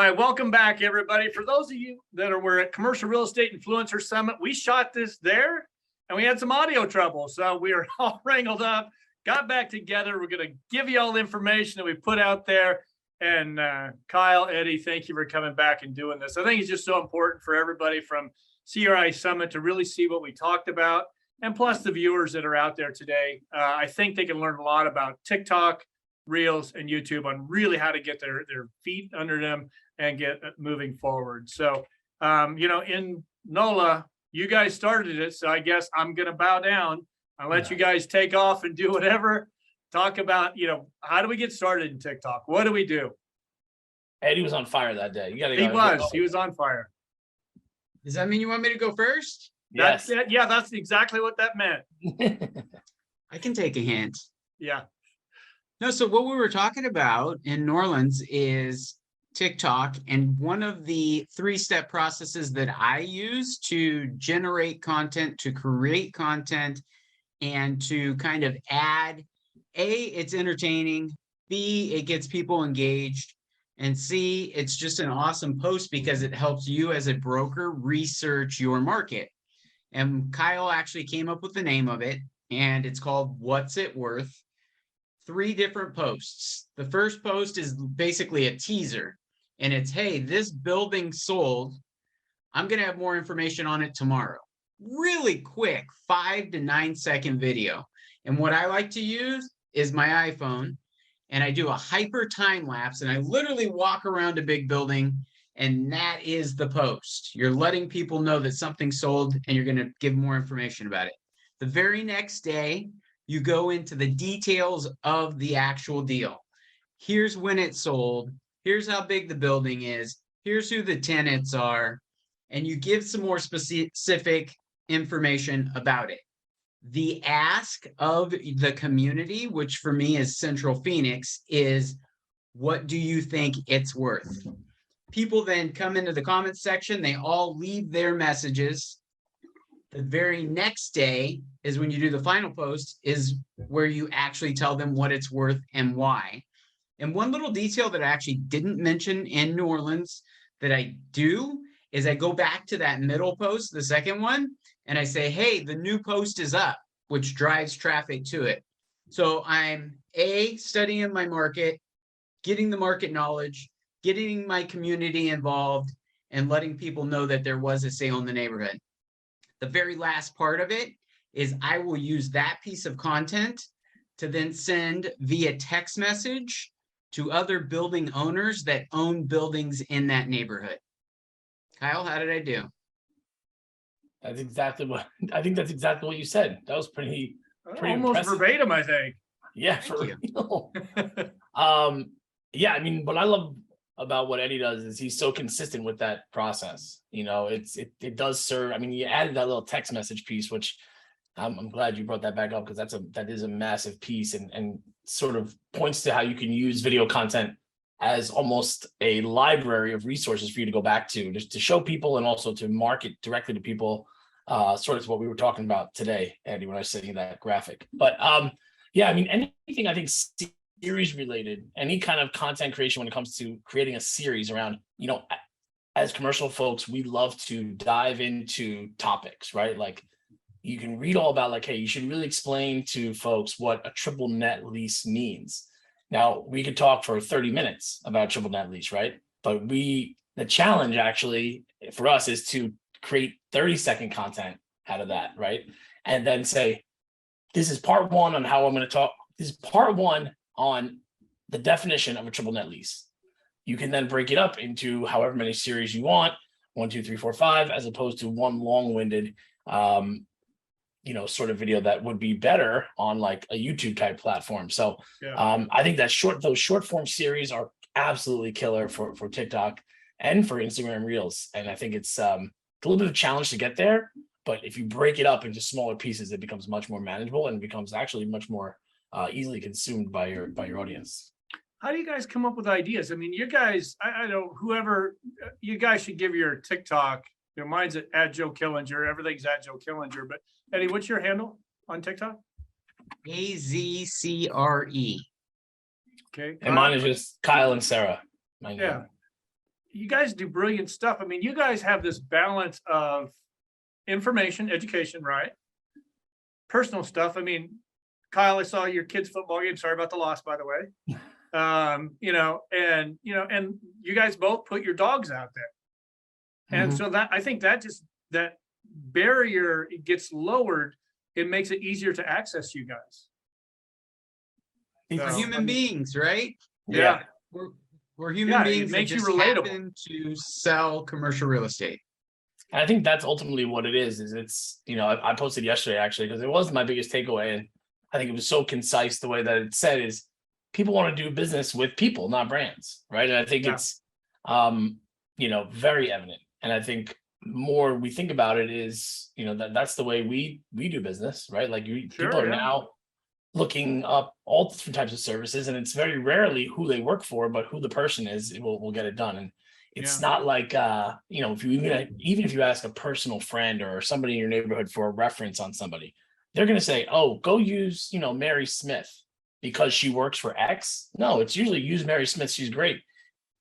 right, welcome back, everybody. For those of you that were at Commercial Real Estate Influencer Summit, we shot this there, and we had some audio trouble, so we are all wrangled up, got back together. We're going to give you all the information that we put out there. And Kyle, Eddie, thank you for coming back and doing this. I think it's just so important for everybody from CREisummit to really see what we talked about, and plus the viewers that are out there today. I think they can learn a lot about TikTok, Reels, and YouTube on really how to get their feet under them and get moving forward. So, in NOLA, you guys started it, so I guess I'm going to bow down. I'll let you guys take off and do whatever. Talk about, how do we get started in TikTok? What do we do? Eddie was on fire that day. He was on fire. Does that mean you want me to go first? Yes. That's exactly what that meant. I can take a hint. Yeah. No, so what we were talking about in New Orleans is TikTok, and one of the 3-step processes that I use to generate content, to create content, and to kind of add, A, it's entertaining, B, it gets people engaged, and C, it's just an awesome post because it helps you as a broker research your market. And Kyle actually came up with the name of it, and it's called What's It Worth? 3 different posts. The first post is basically a teaser, and it's, hey, this building sold. I'm going to have more information on it tomorrow. Really quick 5 to 9 second video. And what I like to use is my iPhone, and I do a hyper time lapse, and I literally walk around a big building, and that is the post. You're letting people know that something sold, and you're going to give more information about it. The very next day, you go into the details of the actual deal. Here's when it sold. Here's how big the building is. Here's who the tenants are. And you give some more specific information about it. The ask of the community, which for me is Central Phoenix, is what do you think it's worth? People then come into the comments section. They all leave their messages. The very next day is when you do the final post, is where you actually tell them what it's worth and why. And one little detail that I actually didn't mention in New Orleans that I do is I go back to that middle post, the second one, and I say, hey, the new post is up, which drives traffic to it. So I'm studying my market, getting the market knowledge, getting my community involved, and letting people know that there was a sale in the neighborhood. The very last part of it is I will use that piece of content to then send via text message to other building owners that own buildings in that neighborhood. Kyle, how did I do? That's exactly what you said. That was pretty Almost impressive. verbatim, I think. Yeah, for real. Yeah, I mean, what I love about what Eddie does is he's so consistent with that process. It does serve. I mean, you added that little text message piece, which I'm glad you brought that back up, because that is a massive piece, and sort of points to how you can use video content as almost a library of resources for you to go back to, just to show people and also to market directly to people. Sort of what we were talking about today, Eddie, when I was sending that graphic. But yeah, I mean, anything I think series related, any kind of content creation when it comes to creating a series around, as commercial folks, we love to dive into topics, right? Like you can read all about, like, hey, you should really explain to folks what a triple net lease means. Now we could talk for 30 minutes about triple net lease, right? But the challenge actually for us is to create 30-second content out of that, right? And then say, this is part 1 on how I'm going to talk. This is part 1 on the definition of a triple net lease. You can then break it up into however many series you want, 1, 2, 3, 4, 5, as opposed to one long-winded, sort of video that would be better on like a YouTube type platform. So yeah. I think that those short form series are absolutely killer for TikTok and for Instagram Reels. And I think it's a little bit of a challenge to get there, but if you break it up into smaller pieces, it becomes much more manageable and becomes actually much more easily consumed by your audience. How do you guys come up with ideas? I mean, you guys, I know whoever, you guys should give your TikTok. Mine's at Joe Killinger. Everything's at Joe Killinger. But Eddie, what's your handle on TikTok? AZCRE. Okay. And mine is just Kyle and Sarah. Yeah. you guys do brilliant stuff. I mean, you guys have this balance of information, education, right? Personal stuff. I mean, Kyle, I saw your kids' football game. Sorry about the loss, by the way. And you guys both put your dogs out there. And so that, I think that that barrier gets lowered. It makes it easier to access you guys. We're So, human beings, right? Yeah. We're human Yeah, it beings that makes you just relatable. happen to sell commercial real estate. And I think that's ultimately what it is it's, I posted yesterday actually, because it was my biggest takeaway. And I think it was so concise the way that it said is people want to do business with people, not brands. Right. And I think it's, very evident. And I think more we think about it is, that's the way we do business, right? Like people are now looking up all different types of services, and it's very rarely who they work for, but who the person is will get it done. And it's not like if you even if you ask a personal friend or somebody in your neighborhood for a reference on somebody, they're going to say, oh, go use Mary Smith because she works for X. No, it's usually use Mary Smith, she's great.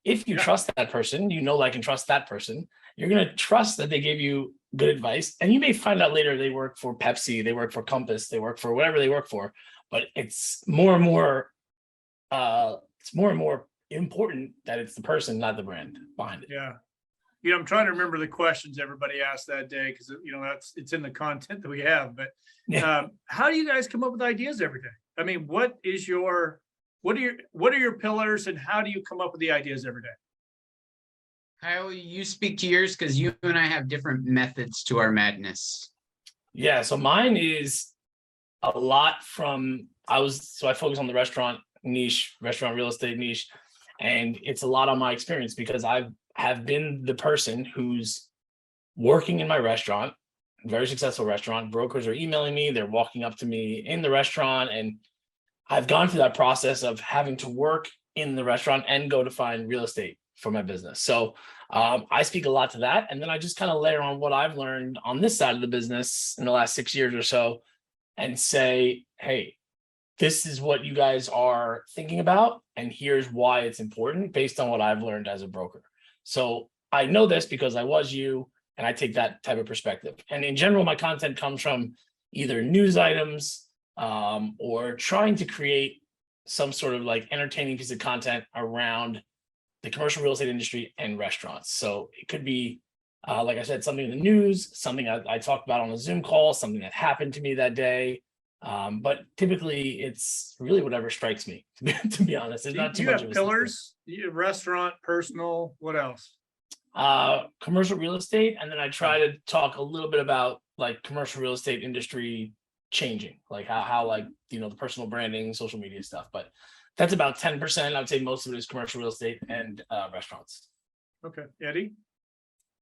If you trust that person, I can trust that person, you're going to trust that they gave you good advice. And you may find out later they work for Pepsi, they work for Compass, they work for whatever they work for. But it's more and more important that it's the person, not the brand behind it. Yeah. I'm trying to remember the questions everybody asked that day because it's in the content that we have. But how do you guys come up with ideas every day? I mean, what are your pillars, and how do you come up with the ideas every day? Kyle, you speak to yours because you and I have different methods to our madness. Yeah, so mine is a lot from I focus on the restaurant real estate niche, and it's a lot on my experience because I have been the person who's working in my restaurant, very successful restaurant. Brokers are emailing me, they're walking up to me in the restaurant, and I've gone through that process of having to work in the restaurant and go to find real estate for my business. So I speak a lot to that, and then I just kind of layer on what I've learned on this side of the business in the last 6 years or so, and say, hey, this is what you guys are thinking about, and here's why it's important based on what I've learned as a broker. So I know this because I was you, and I take that type of perspective. And in general, my content comes from either news items or trying to create some sort of like entertaining piece of content around the commercial real estate industry and restaurants. So it could be, like I said, something in the news, something I talked about on a Zoom call, something that happened to me that day. But typically it's really whatever strikes me, to be honest. There's not too much of a pillars, restaurant, personal, what else? Commercial real estate. And then I try to talk a little bit about like commercial real estate industry changing, like how like, the personal branding, social media stuff. But that's about 10%. I would say most of it is commercial real estate and restaurants. Okay. Eddie?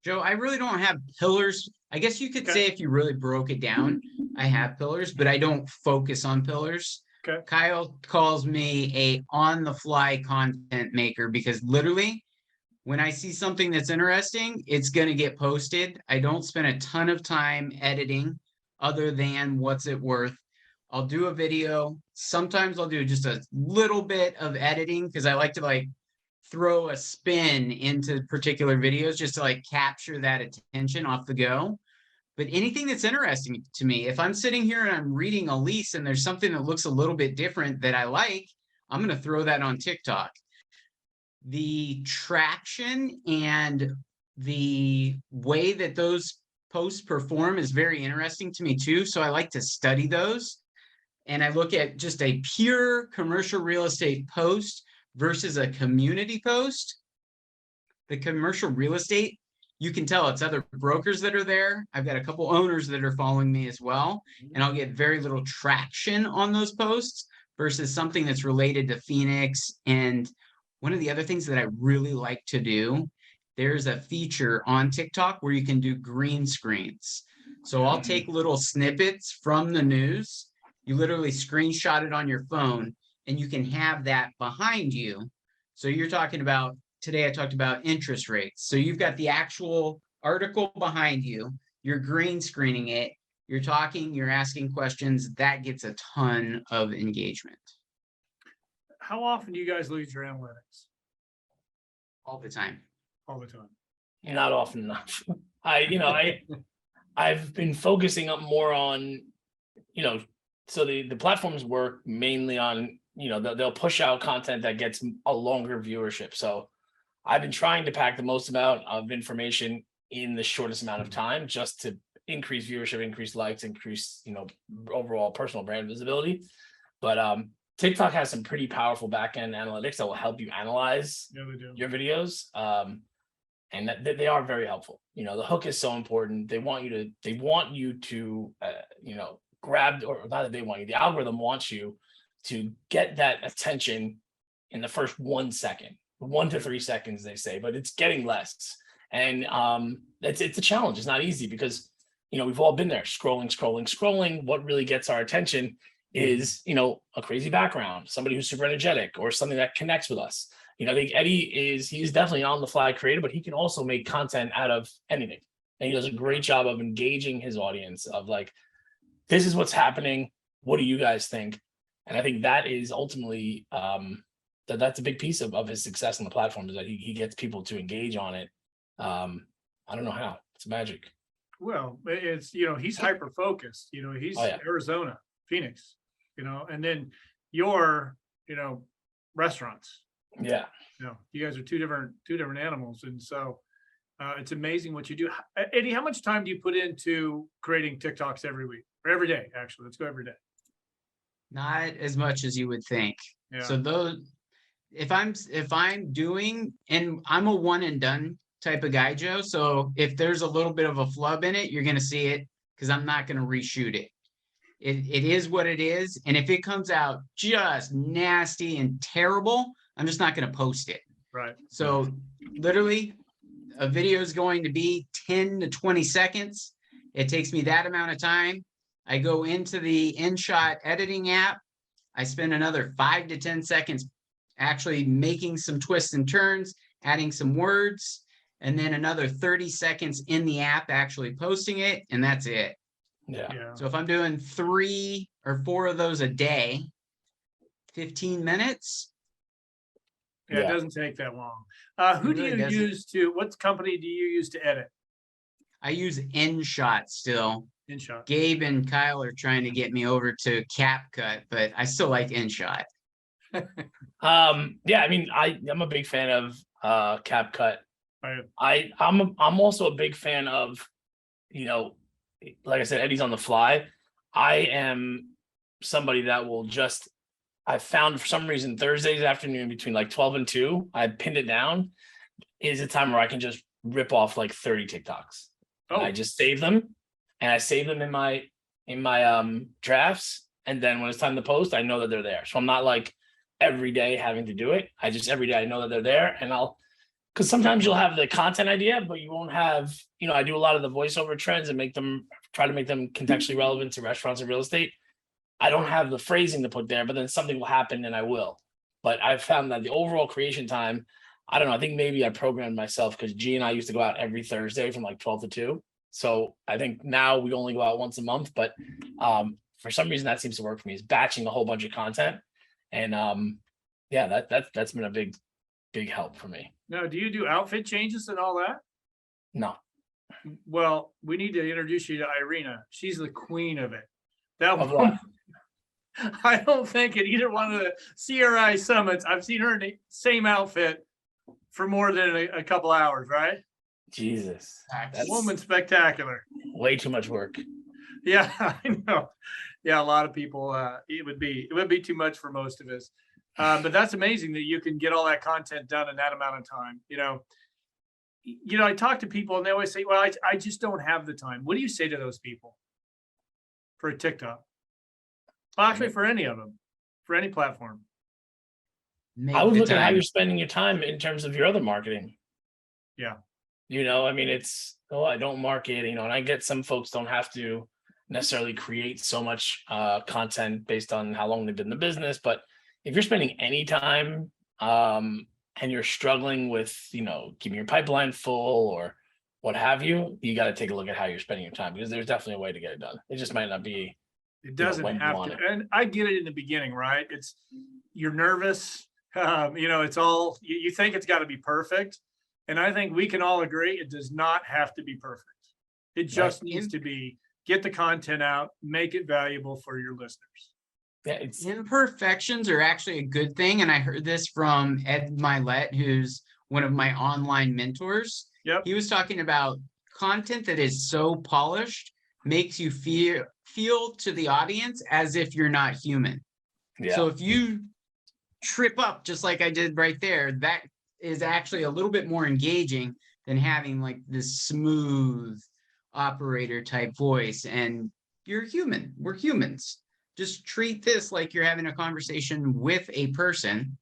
Joe, I really don't have pillars. I guess you could say if you really broke it down, I have pillars, but I don't focus on pillars. Okay. Kyle calls me a on-the-fly content maker because literally when I see something that's interesting, it's going to get posted. I don't spend a ton of time editing other than what's it worth. I'll do a video. Sometimes I'll do just a little bit of editing because I like to like throw a spin into particular videos just to like capture that attention off the go. But anything that's interesting to me, if I'm sitting here and I'm reading a lease and there's something that looks a little bit different that I like, I'm going to throw that on TikTok. The traction and the way that those posts perform is very interesting to me too. So I like to study those. And I look at just a pure commercial real estate post versus a community post. The commercial real estate, you can tell it's other brokers that are there. I've got a couple owners that are following me as well, and I'll get very little traction on those posts versus something that's related to Phoenix. And one of the other things that I really like to do, there's a feature on TikTok where you can do green screens. So I'll take little snippets from the news. You literally screenshot it on your phone, and you can have that behind you. So you're talking about, today I talked about interest rates. So you've got the actual article behind you, you're green screening it, you're talking, you're asking questions, that gets a ton of engagement. How often do you guys lose your analytics? All the time. all the time? Not often enough. I've been focusing up more on, so the platforms work mainly on, they'll push out content that gets a longer viewership. So I've been trying to pack the most amount of information in the shortest amount of time, just to increase viewership, increase likes, increase, overall personal brand visibility. But TikTok has some pretty powerful back-end analytics that will help you analyze your videos. And they are very helpful. The hook is so important. They want you to grab, or not that they want you, the algorithm wants you to get that attention in the first 1 second, 1 to 3 seconds, they say, but it's getting less. And it's a challenge. It's not easy because, we've all been there scrolling. What really gets our attention is, a crazy background, somebody who's super energetic, or something that connects with us. I think he's definitely an on the fly creator, but he can also make content out of anything. And he does a great job of engaging his audience of like, this is what's happening. What do you guys think? And I think that is ultimately, that's a big piece of his success on the platform, is that he gets people to engage on it. I don't know how. It's magic. Well, it's, he's hyper focused, he's Arizona, Phoenix, and then your, restaurants. Yeah. You guys are two different animals. And so it's amazing what you do. Eddie, how much time do you put into creating TikToks every week or every day? Actually, let's go every day. Not as much as you would think. Yeah. So if I'm doing, and I'm a one and done type of guy, Joe. So if there's a little bit of a flub in it, you're going to see it, because I'm not going to reshoot it. It is what it is. And if it comes out just nasty and terrible, I'm just not going to post it. Right. So literally a video is going to be 10 to 20 seconds. It takes me that amount of time. I go into the InShot editing app. I spend another 5 to 10 seconds actually making some twists and turns, adding some words, and then another 30 seconds in the app actually posting it. And that's it. Yeah. So if I'm doing 3 or 4 of those a day, 15 minutes. Yeah, it doesn't take that long. Who do you use what company do you use to edit? I use InShot still. InShot. Gabe and Kyle are trying to get me over to CapCut, but I still like InShot. Yeah, I mean, I'm a big fan of CapCut. Right. I'm also a big fan of, like I said, Eddie's on the fly. I am somebody that will just, I found for some reason Thursdays afternoon between like 12 and 2, I pinned it down, is a time where I can just rip off like 30 TikToks. Oh. And I just save them, and I save them in my drafts. And then when it's time to post, I know that they're there. So I'm not like every day having to do it. Every day I know that they're there, and because sometimes you'll have the content idea, but you won't have, I do a lot of the voiceover trends and try to make them contextually relevant to restaurants and real estate. I don't have the phrasing to put there, but then something will happen and I will. But I've found that the overall creation time, I don't know, I think maybe I programmed myself, because G and I used to go out every Thursday from like 12 to 2. So I think now we only go out once a month, but for some reason that seems to work for me, is batching a whole bunch of content. And that's been a big help for me. Now, do you do outfit changes and all that? No. Well, we need to introduce you to Irina. She's the queen of it. That Of one. what? I don't think at either one of the CREisummits I've seen her in the same outfit for more than a couple hours, right? Jesus. That's Woman spectacular. way too much work. Yeah, I know. Yeah, a lot of people, it would be too much for most of us. But that's amazing that you can get all that content done in that amount of time. I talk to people and they always say, well, I just don't have the time. What do you say to those people for a TikTok? Well, actually, for any of them, for any platform. I would look at how you're spending your time in terms of your other marketing. Yeah. I mean, I don't market, and I get some folks don't have to necessarily create so much content based on how long they've been in the business. But if you're spending any time and you're struggling with, keeping your pipeline full or what have you, you got to take a look at how you're spending your time, because there's definitely a way to get it done. It just might not be. It doesn't have to. And I get it in the beginning, right? You're nervous. It's all, you think it's got to be perfect. And I think we can all agree it does not have to be perfect. It just needs to be, get the content out, make it valuable for your listeners. Yeah, it's Imperfections are actually a good thing. And I heard this from Ed Milet, who's one of my online mentors. Yep. He was talking about content that is so polished makes you feel to the audience as if you're not human. yeah. So if you trip up just like I did right there, that is actually a little bit more engaging than having like this smooth operator type voice. And you're human. We're humans. Just treat this like you're having a conversation with a person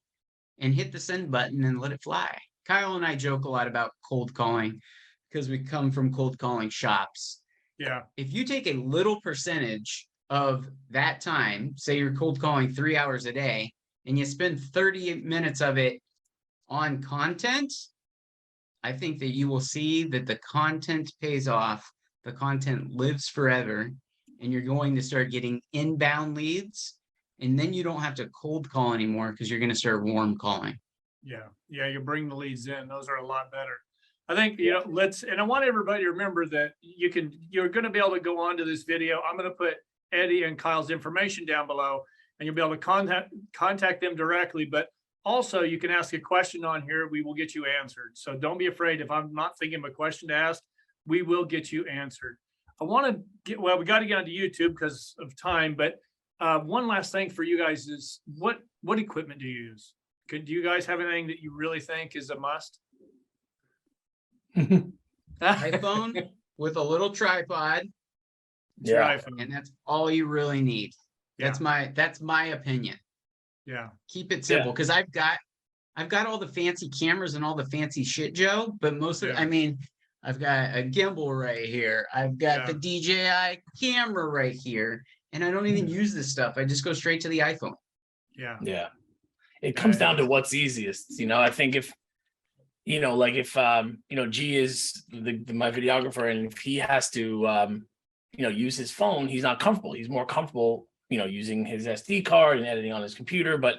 and hit the send button and let it fly. Kyle and I joke a lot about cold calling because we come from cold calling shops. Yeah. If you take a little percentage of that time, say you're cold calling 3 hours a day, and you spend 30 minutes of it on content, I think that you will see that the content pays off, the content lives forever, and you're going to start getting inbound leads, and then you don't have to cold call anymore because you're going to start warm calling. Yeah. Yeah. You bring the leads in. Those are a lot better. I think, you know, and I want everybody to remember that you're going to be able to go on to this video. I'm going to put Eddie and Kyle's information down below, and you'll be able to contact them directly. But also you can ask a question on here. We will get you answered. So don't be afraid. If I'm not thinking of a question to ask, we will get you answered. I want to we got to get onto YouTube because of time, but one last thing for you guys is what equipment do you use? Do you guys have anything that you really think is a must? iPhone with a little tripod, Yeah. and that's all you really need. Yeah. That's my opinion. Yeah. Keep it simple, because I've got all the fancy cameras and all the fancy shit, Joe, but most of Yeah. I mean, I've got a gimbal right here. I've got the DJI camera right here, and I don't even use this stuff. I just go straight to the iPhone. Yeah. Yeah. It comes down to what's easiest. You know, I think if, you know, like if, you know, G is my videographer, and if he has to, you know, use his phone, he's not comfortable. He's more comfortable, you know, using his SD card and editing on his computer. But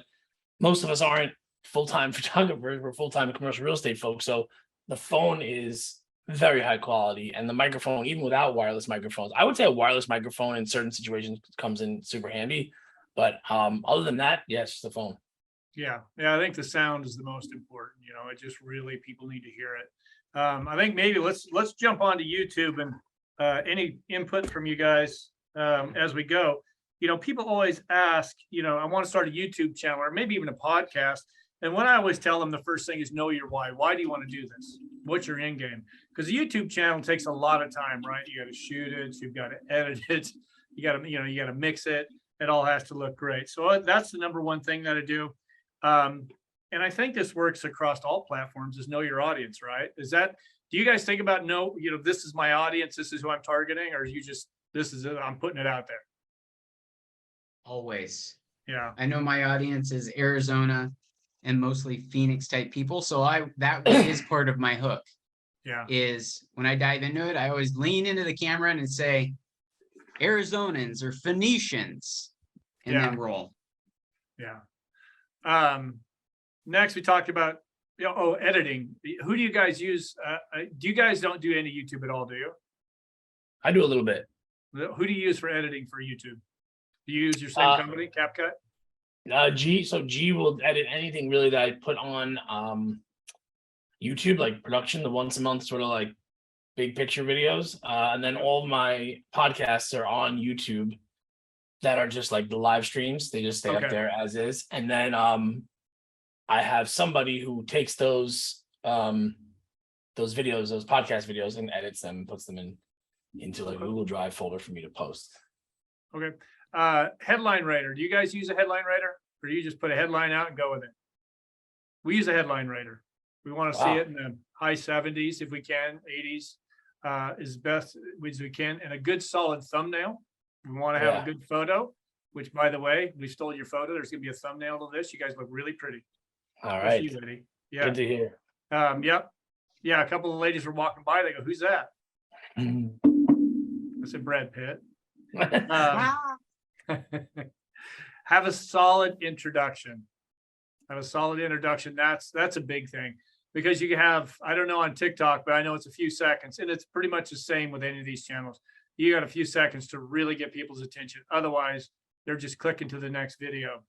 most of us aren't full-time photographers. We're full-time commercial real estate folks. So the phone is very high quality, and the microphone, even without wireless microphones, I would say a wireless microphone in certain situations comes in super handy. But other than that, yes, the phone. Yeah. Yeah. I think the sound is the most important. You know, it just really, people need to hear it. I think maybe let's jump onto YouTube, and any input from you guys as we go. You know, people always ask, you know, I want to start a YouTube channel or maybe even a podcast. And what I always tell them, the first thing is know your why. Why do you want to do this? What's your end game? Because the YouTube channel takes a lot of time, right? You got to shoot it, you've got to edit it, you got to mix it. It all has to look great. So that's the number one thing that I do. And I think this works across all platforms, is know your audience, right? Do you guys think about this is my audience, this is who I'm targeting, or you just, this is it, I'm putting it out there? Always. Yeah. I know my audience is Arizona and mostly Phoenix type people. So that is part of my hook. Yeah. Is when I dive into it, I always lean into the camera and say Arizonans or Phoenicians, and then roll. Yeah. Next we talked about, editing. Who do you guys use? Do you guys don't do any YouTube at all, do you? I do a little bit. Who do you use for editing for YouTube? Do you use your same company, CapCut? G will edit anything really that I put on YouTube, like production, the once a month sort of like big picture videos. And then all of my podcasts are on YouTube that are just like the live streams. They just stay up there as is. And then I have somebody who takes those videos, those podcast videos, and edits them and puts them into like a Google Drive folder for me to post. Okay. Headline writer. Do you guys use a headline writer, or do you just put a headline out and go with it? We use a headline writer. We want to see it in the high 70s if we can, 80s as best as we can, and a good solid thumbnail. We want to have a good photo, which, by the way, we stole your photo. There's going to be a thumbnail to this. You guys look really pretty. All right. Yeah. Good to hear. Yep. Yeah. A couple of ladies were walking by. They go, "Who's that?" I said, "Brad Pitt." Have a solid introduction. That's a big thing. because you can have, I don't know on TikTok, but I know it's a few seconds, and it's pretty much the same with any of these channels. You got a few seconds to really get people's attention. Otherwise, they're just clicking to the next video.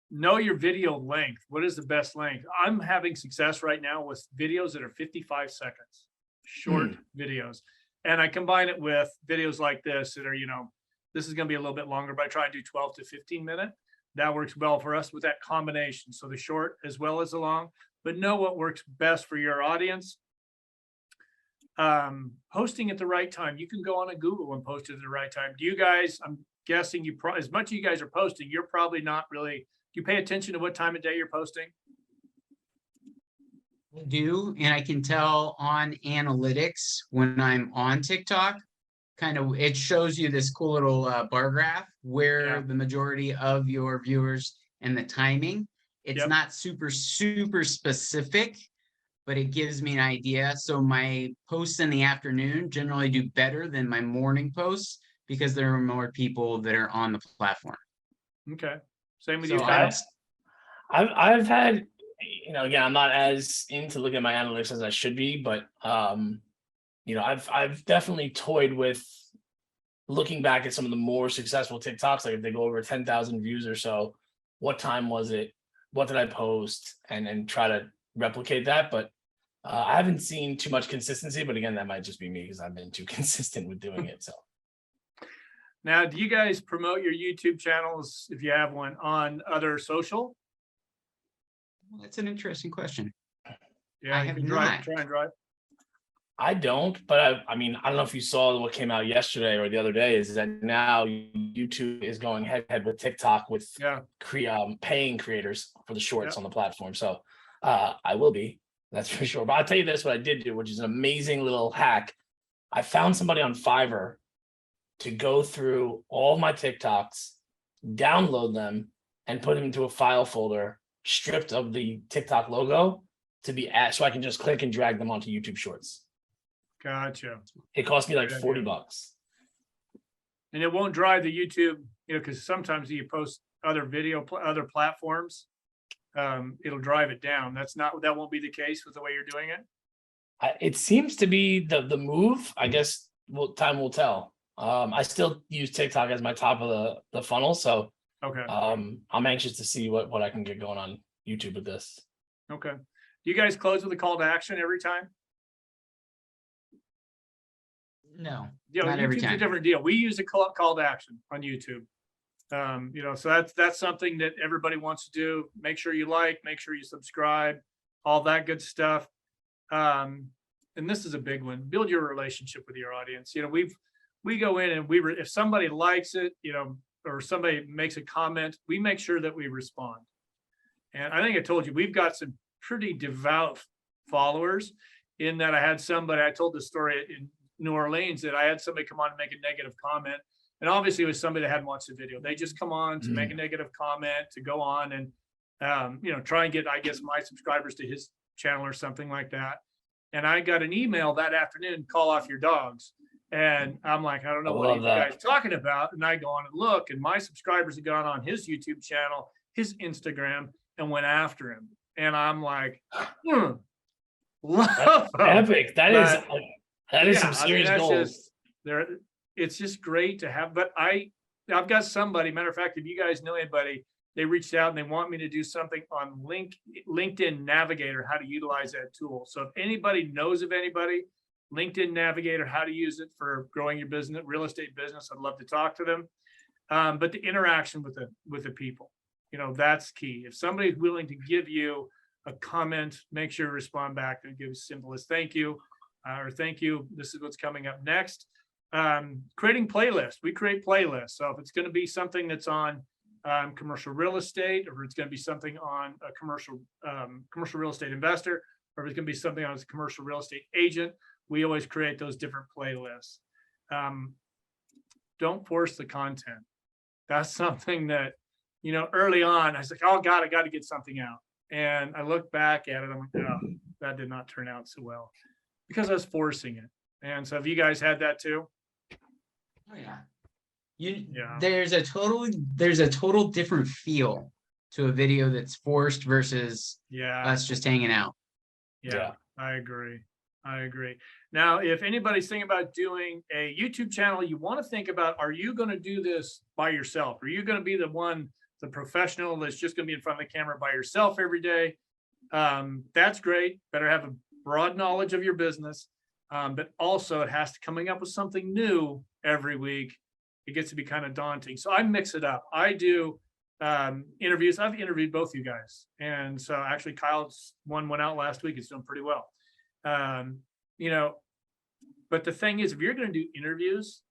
Know your video length. What is the best length? I'm having success right now with videos that are 55 seconds, short videos. And I combine it with videos like this that are, you know, this is going to be a little bit longer, but I try and do 12 to 15 minute. That works well for us with that combination. So the short as well as the long, but know what works best for your audience. Posting at the right time. You can go on a Google and post it at the right time. Do you guys, I'm guessing you as much as you guys are posting, you're probably not really, do you pay attention to what time of day you're posting? I do, and I can tell on analytics when I'm on TikTok, kind of, it shows you this cool little bar graph where the majority of your viewers and the timing. It's not super specific, but it gives me an idea. So my posts in the afternoon generally do better than my morning posts because there are more people that are on the platform. Okay. Same with So you, Kyle? I've had, you know, again, I'm not as into looking at my analytics as I should be, but you know, I've definitely toyed with looking back at some of the more successful TikToks, like if they go over 10,000 views or so, what time was it? What did I post? And try to replicate that. But I haven't seen too much consistency, but again, that might just be me because I've been too consistent with doing it. So now, do you guys promote your YouTube channels, if you have one, on other social? That's an interesting question. Yeah, I you have can drive, not. try and drive. I don't, but I mean, I don't know if you saw what came out yesterday or the other day, is that now YouTube is going head to head with TikTok with paying creators for the shorts on the platform. So I will be, that's for sure. But I'll tell you this, what I did do, which is an amazing little hack. I found somebody on Fiverr to go through all my TikToks, download them, and put them into a file folder stripped of the TikTok logo to be at, so I can just click and drag them onto YouTube Shorts. Gotcha. It cost me like $40. And it won't drive the YouTube, you know, because sometimes you post other other platforms, it'll drive it down. That won't be the case with the way you're doing it. It seems to be the move. I guess time will tell. I still use TikTok as my top of the funnel, so okay. I'm anxious to see what I can get going on YouTube with this. Okay. Do you guys close with a call to action every time? No, You know, not every YouTube's a time. different deal. We use a call to action on YouTube. You know, so that's something that everybody wants to do. Make sure you like, make sure you subscribe, all that good stuff. And this is a big one. Build your relationship with your audience. You know, we go in and if somebody likes it, you know, or somebody makes a comment, we make sure that we respond. And I think I told you, we've got some pretty devout followers in that I told this story in New Orleans that I had somebody come on and make a negative comment. And obviously it was somebody that hadn't watched the video. They just come on to make a negative comment, to go on and, you know, try and get, I guess, my subscribers to his channel or something like that. And I got an email that afternoon, call off your dogs. And I'm like, I don't know what you guys are talking about. And I go on and look, and my subscribers have gone on his YouTube channel, his Instagram, and went after him. And I'm like, That's epic. That is some serious goals. It's just great to have. But I've got somebody, matter of fact, if you guys know anybody, they reached out and they want me to do something on LinkedIn Navigator, how to utilize that tool. So if anybody knows of anybody, LinkedIn Navigator, how to use it for growing your business, real estate business, I'd love to talk to them. But the interaction with the people, you know, that's key. If somebody's willing to give you a comment, make sure to respond back and give as simple as thank you, or thank you. This is what's coming up next. Creating playlists. We create playlists. So if it's going to be something that's on commercial real estate, or it's going to be something on a commercial real estate investor, or if it's going to be something on a commercial real estate agent, we always create those different playlists. Don't force the content. That's something that, you know, early on, I was like, oh God, I got to get something out. And I look back at it, I'm like, oh, that did not turn out so well because I was forcing it. And so have you guys had that too? Oh yeah. There's a total different feel to a video that's forced versus Yeah. us just hanging out. Yeah, I agree. Now, if anybody's thinking about doing a YouTube channel, you want to think about, are you going to do this by yourself? Are you going to be the professional that's just going to be in front of the camera by yourself every day? That's great. Better have a broad knowledge of your business. But also it has to coming up with something new every week. It gets to be kind of daunting. So I mix it up. I do interviews. I've interviewed both you guys. And so actually Kyle's one went out last week. It's doing pretty well. You know, but the thing is, if you're going to do interviews,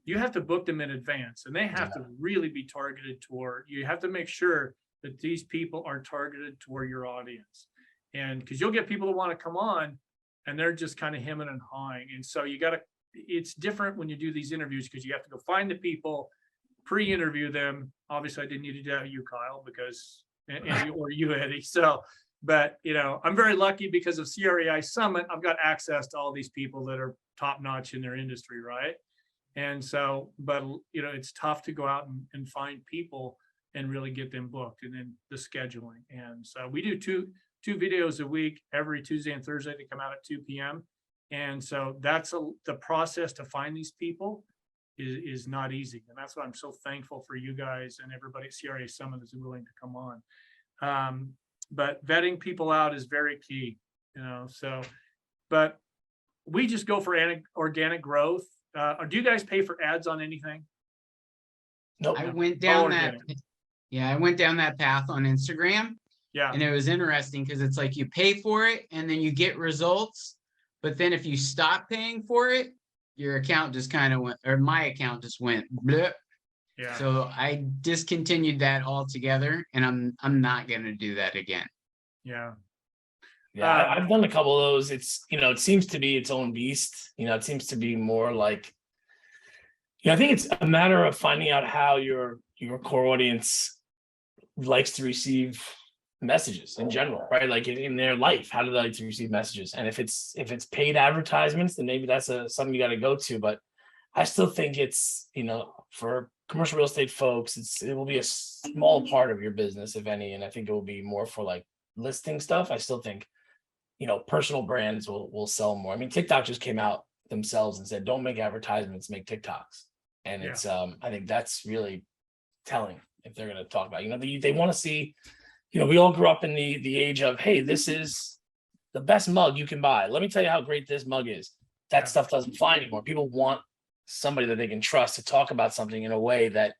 you have to book them in advance, and they have to really be targeted toward, you have to make sure that these people are targeted toward your audience. And because you'll get people that want to come on and they're just kind of hemming and hawing. And so it's different when you do these interviews, because you have to go find the people, pre-interview them. Obviously I didn't need to do you, Kyle, because, or you, Eddie. So, but, you know, I'm very lucky because of CREisummit. I've got access to all these people that are top notch in their industry. Right. And so, but, you know, it's tough to go out and find people and really get them booked, and then the scheduling. And so we do two videos a week, every Tuesday and Thursday. They come out at 2 p.m. And so that's the process to find these people is not easy. And that's why I'm so thankful for you guys and everybody at CREisummit is willing to come on. But vetting people out is very key, you know, so, but we just go for organic growth. Do you guys pay for ads on anything? Nope. I went down that, organic. I went down that path on Instagram, Yeah. and it was interesting because it's like you pay for it and then you get results. But then if you stop paying for it, your account just kind of went, or my account just went bleh. Yeah. So I discontinued that altogether, and I'm not going to do that again. Yeah. Yeah, I've done a couple of those. It's, you know, it seems to be its own beast. You know, it seems to be more like, you know, I think it's a matter of finding out how your core audience likes to receive messages in general, right? Like in their life, how do they like to receive messages? And if it's paid advertisements, then maybe that's something you got to go to. But I still think it's, you know, for commercial real estate folks, it will be a small part of your business, if any. And I think it will be more for like listing stuff. I still think, you know, personal brands will sell more. I mean, TikTok just came out themselves and said, don't make advertisements, make TikToks. And it's, I think that's really telling if they're going to talk about, you know, they want to see, you know, we all grew up in the age of, hey, this is the best mug you can buy. Let me tell you how great this mug is. That stuff doesn't fly anymore. People want somebody that they can trust to talk about something in a way that,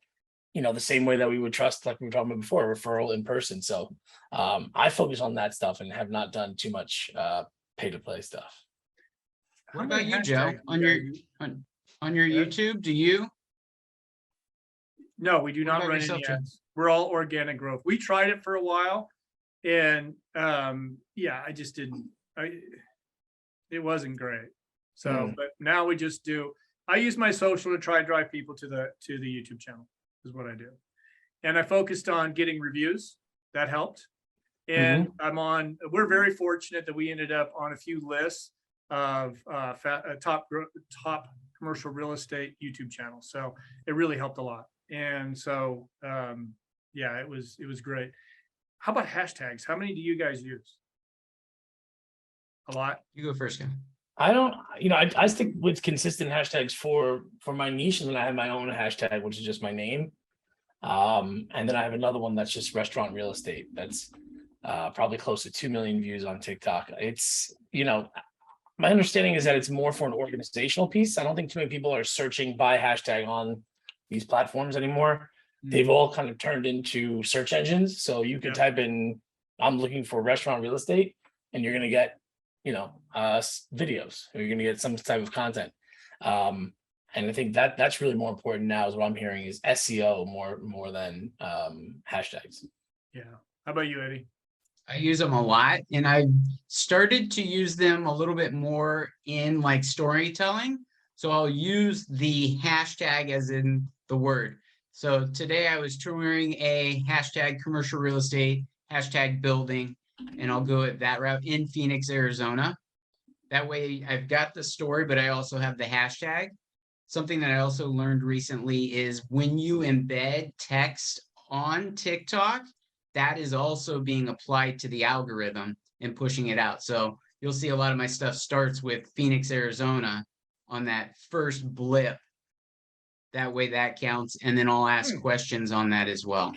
you know, the same way that we would trust, like we were talking about before, a referral in person. So I focus on that stuff and have not done too much pay to play stuff. What about you, Joe? On your YouTube, do you? No, we do not run any ads. We're all organic growth. We tried it for a while, and I just didn't. It wasn't great. So, but now we just do. I use my social to try and drive people to the YouTube channel. Is what I do, and I focused on getting reviews. That helped, and we're very fortunate that we ended up on a few lists of top commercial real estate YouTube channels. So it really helped a lot. And so, it was great. How about hashtags? How many do you guys use? A lot. You go first, guy. I don't, you know, I stick with consistent hashtags for my niche, and then I have my own hashtag, which is just my name. And then I have another one that's just restaurant real estate. That's probably close to 2 million views on TikTok. It's, you know, my understanding is that it's more for an organizational piece. I don't think too many people are searching by hashtag on these platforms anymore. They've all kind of turned into search engines. So you can type in, I'm looking for restaurant real estate, and you're going to get, you know, videos, or you're going to get some type of content. And I think that's really more important now, is what I'm hearing, is SEO more than hashtags. Yeah. How about you, Eddie? I use them a lot, and I started to use them a little bit more in like storytelling. So I'll use the hashtag as in the word. So today I was touring a hashtag commercial real estate, hashtag building, and I'll go at that route in Phoenix, Arizona. That way I've got the story, but I also have the hashtag. Something that I also learned recently is when you embed text on TikTok, that is also being applied to the algorithm and pushing it out. So you'll see a lot of my stuff starts with Phoenix, Arizona on that first blip. That way that counts. And then I'll ask questions on that as well.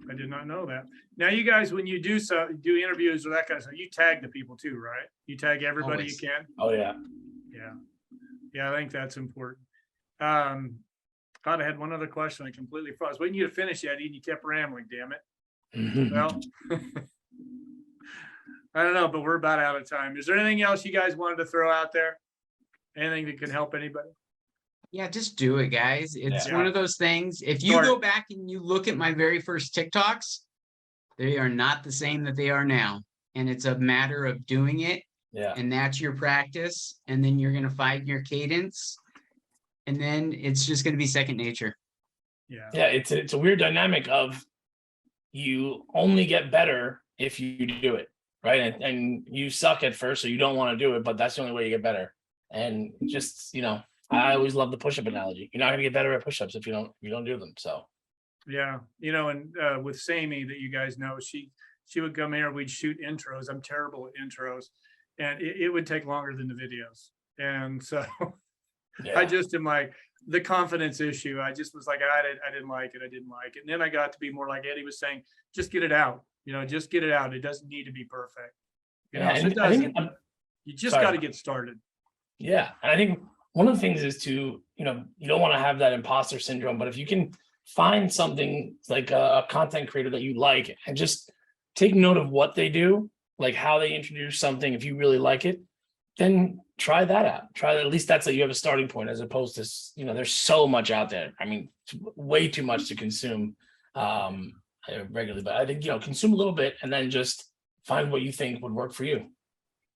I did not know that. Now, you guys, when you do interviews or that kind of stuff, you tag the people too, right? You tag everybody Always. you can. Oh yeah. Yeah, I think that's important. God, I had one other question. I completely forgot. I was waiting you to finish, Eddie, and you kept rambling. Damn it. Well, I don't know, but we're about out of time. Is there anything else you guys wanted to throw out there? Anything that can help anybody? Yeah, just do it, guys. It's Yeah. one of those things. If you Start. go back and you look at my very first TikToks, they are not the same that they are now. And it's a matter of doing it. Yeah. And that's your practice. And then you're going to find your cadence. And then it's just going to be second nature. Yeah. Yeah, it's a weird dynamic of you only get better if you do it, right? And you suck at first, so you don't want to do it, but that's the only way you get better. And just, I always love the push-up analogy. You're not going to get better at push-ups if you don't do them. So Yeah. And with Sammy, that you guys know, she would come here, we'd shoot intros. I'm terrible at intros, and it would take longer than the videos. And so yeah. I just am like, the confidence issue. I just was like, I didn't like it. And then I got to be more like Eddie was saying, just get it out. Just get it out. It doesn't need to be perfect. Yeah, So it I think doesn't. You just sorry. got to get started. Yeah. And I think one of the things is to, you don't want to have that imposter syndrome, but if you can find something like a content creator that you like and just take note of what they do, like how they introduce something, if you really like it, then try that out. Try that. At least that's you have a starting point, as opposed to, there's so much out there. I mean, way too much to consume regularly, but I think, consume a little bit and then just find what you think would work for you.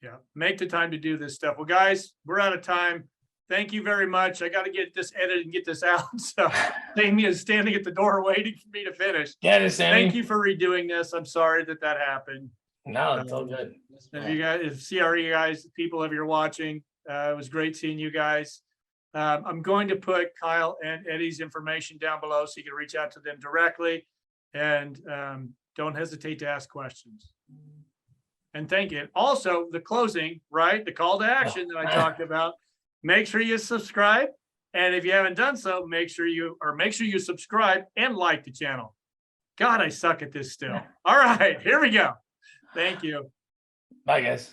Yeah. Make the time to do this stuff. Well, guys, we're out of time. Thank you very much. I got to get this edited and get this out. So Amy is standing at the door waiting for me to finish. Yeah, Sammy. Thank you for redoing this. I'm sorry that happened. No, it's all good. And if CRE guys, people, if you're watching, it was great seeing you guys. I'm going to put Kyle and Eddie's information down below so you can reach out to them directly, and don't hesitate to ask questions. And thank you. Also, the closing, right? The call to action that I talked about. Make sure you subscribe, and if you haven't done so, make sure you subscribe and like the channel. God, I suck at this still. All right, here we go. Thank you. Bye, guys.